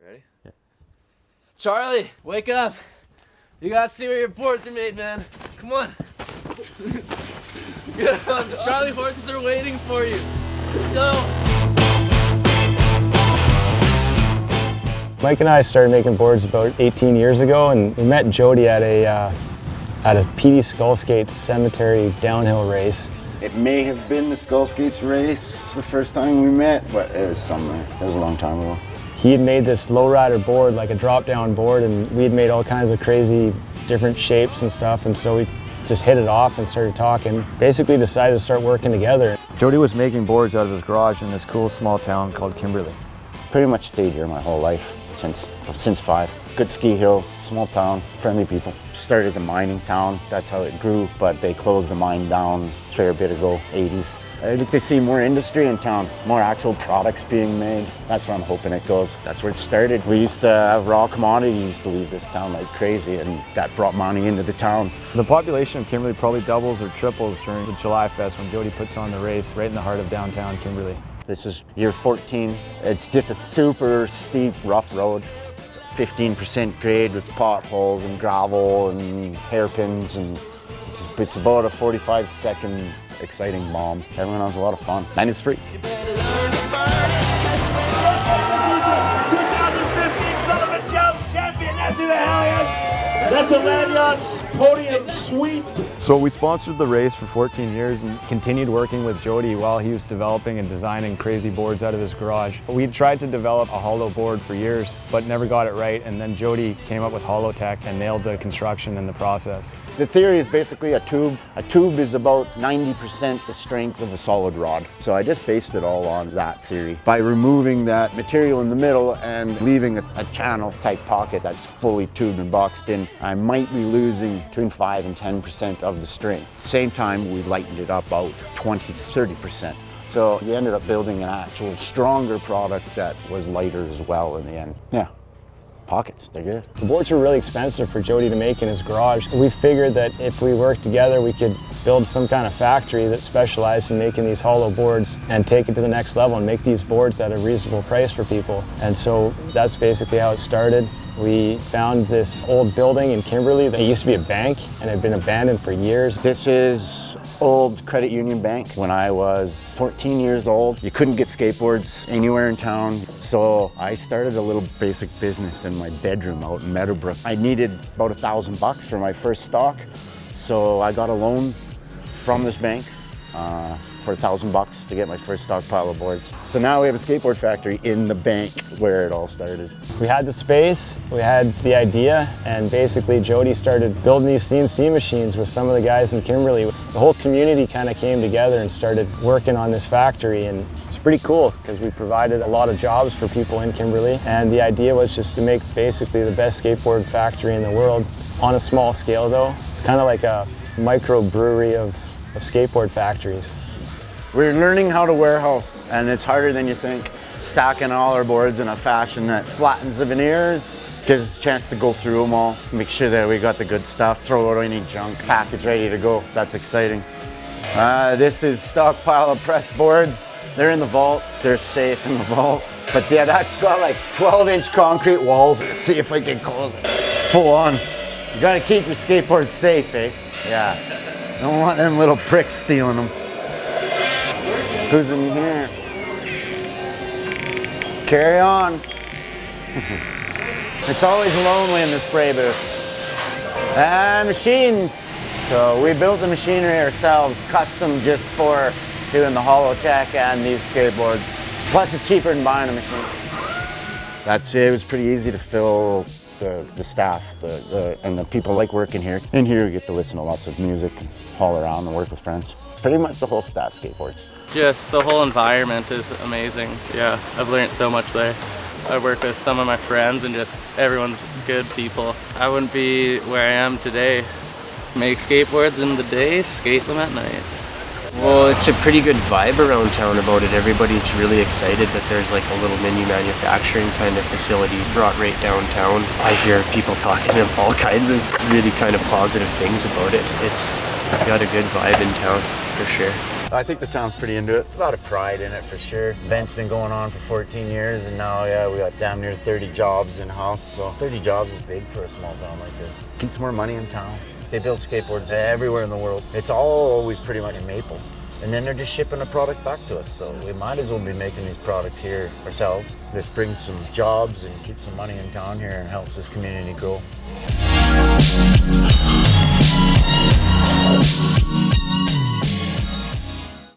Ready? Yeah. Charlie, wake up. You gotta see where your boards are made, man. Come on. Charlie, horses are waiting for you. Let's go. Mike and I started making boards about 18 years ago, and we met Jody at a PD Skull Skates cemetery downhill race. It may have been the Skull Skates race the first time we met, but it was somewhere. It was a long time ago. He had made this lowrider board, like a drop-down board, and we had made all kinds of crazy different shapes and stuff, and so we just hit it off and started talking. Basically decided to start working together. Jody was making boards out of his garage in this cool small town called Kimberley. Pretty much stayed here my whole life, since 5. Good ski hill, small town, friendly people. Started as a mining town, that's how it grew, but they closed the mine down a fair bit ago, 80s. I'd like to see more industry in town, more actual products being made. That's where I'm hoping it goes. That's where it started. We used to have raw commodities to leave this town like crazy, and that brought money into the town. The population of Kimberley probably doubles or triples during the July Fest when Jody puts on the race right in the heart of downtown Kimberley. This is year 14. It's just a super steep, rough road. 15% grade with potholes and gravel and hairpins, and it's about a 45-second exciting bomb. Everyone has a lot of fun, and it's free. 2015 Sullivan Jones champion, that's who the hell he is. That's a Landyachtz podium sweep. So we sponsored the race for 14 years and continued working with Jody while he was developing and designing crazy boards out of his garage. We tried to develop a hollow board for years, but never got it right, and then Jody came up with HollowTech and nailed the construction and the process. The theory is basically a tube. A tube is about 90% the strength of a solid rod. So I just based it all on that theory. By removing that material in the middle and leaving a channel type pocket that's fully tubed and boxed in, I might be losing between 5 and 10% of the strength. At the same time, we lightened it up about 20 to 30%. So we ended up building an actual stronger product that was lighter as well in the end. Yeah. Pockets, they're good. The boards were really expensive for Jody to make in his garage. We figured that if we worked together, we could build some kind of factory that specialized in making these hollow boards and take it to the next level and make these boards at a reasonable price for people. And so that's basically how it started. We found this old building in Kimberley that used to be a bank and had been abandoned for years. This is old credit union bank. When I was 14 years old, you couldn't get skateboards anywhere in town. So I started a little basic business in my bedroom out in Meadowbrook. I needed about $1,000 for my first stock. So I got a loan from this bank for $1,000 to get my first stockpile of boards. So now we have a skateboard factory in the bank where it all started. We had the space, we had the idea, and basically Jody started building these CNC machines with some of the guys in Kimberley. The whole community kind of came together and started working on this factory, and it's pretty cool because we provided a lot of jobs for people in Kimberley, and the idea was just to make basically the best skateboard factory in the world on a small scale though. It's kind of like a microbrewery of skateboard factories. We're learning how to warehouse, and it's harder than you think. Stacking all our boards in a fashion that flattens the veneers, gives us a chance to go through them all, make sure that we got the good stuff, throw out any junk, package ready to go. That's exciting. This is stockpile of pressed boards. They're in the vault, they're safe in the vault. But yeah, that's got like 12-inch concrete walls. Let's see if I can close it. Full on. You gotta keep your skateboards safe, eh? Yeah. Don't want them little pricks stealing them. Who's in here? Carry on. It's always lonely in the spray booth. And machines. So we built the machinery ourselves, custom just for doing the HollowTech and these skateboards. Plus it's cheaper than buying a machine. That's it. It was pretty easy to fill the staff, and the people like working here. In here you get to listen to lots of music and haul around and work with friends. Pretty much the whole staff skateboards. Just the whole environment is amazing. Yeah, I've learned so much there. I work with some of my friends and just everyone's good people. I wouldn't be where I am today. Make skateboards in the day, skate them at night. Well, it's a pretty good vibe around town about it. Everybody's really excited that there's like a little mini manufacturing kind of facility brought right downtown. I hear people talking all kinds of really kind of positive things about it. It's got a good vibe in town, for sure. I think the town's pretty into it. There's a lot of pride in it for sure. Event's been going on for 14 years and now, yeah, we got damn near 30 jobs in-house. So 30 jobs is big for a small town like this. Keeps more money in town. They build skateboards everywhere in the world. It's all always pretty much maple. And then they're just shipping a product back to us. So we might as well be making these products here ourselves. This brings some jobs and keeps some money in town here and helps this community grow.